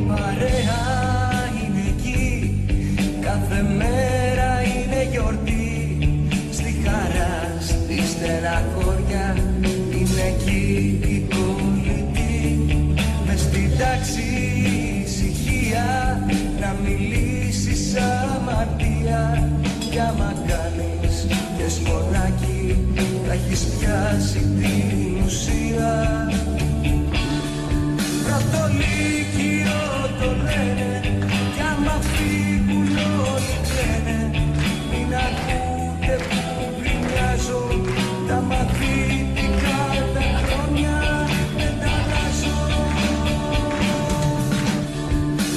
παρέα είναι εκεί, κάθε μέρα είναι γιορτή. Στη χαρά, στη στεναχώρια είναι εκεί η κολλητή. Μες στην τάξη ησυχία, να μιλήσεις αμαρτία. Κι άμα κάνεις και σπονάκι, θα έχεις πιάσει την ουσία. Πρωτολύκειο το λένε, κι άμα φύγουν όλοι κλαίνε. Μην ακούτε που γκρινιάζω, τα μαθητικά τα χρόνια δεν τα αλλάζω.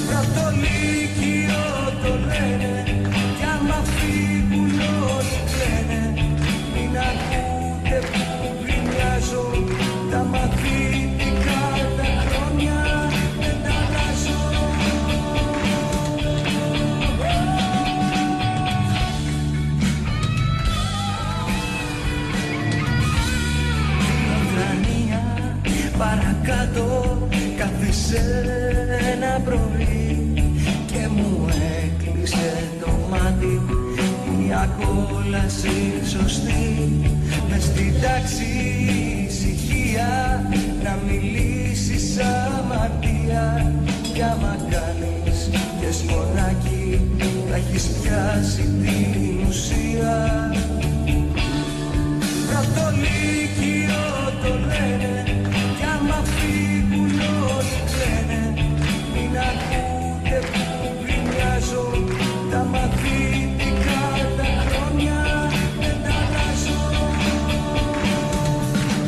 Πρωτολύκειο το λένε, κι άμα φύγουν όλοι κλαίνε. Μην ακούτε που γκρινιάζω, τα μαθητικά τα χρόνια δεν τα αλλάζω. Ουκρανία παρακάτω, κάθισε ένα πρωί και μου έκλεισε το μάτι μια κόλαση σωστή. Μες στην τάξη ησυχία, να μιλήσεις αμαρτία. Κι άμα κάνεις και σπονάκι, θα έχεις πιάσει την ουσία. Πρωτολύκειο το λένε, κι άμα φύγουν όλοι κλαίνε. Μην ακούτε που γκρινιάζω, τα μαθητικά τα χρόνια δεν τα αλλάζω.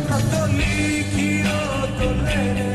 Πρωτολύκειο το λένε,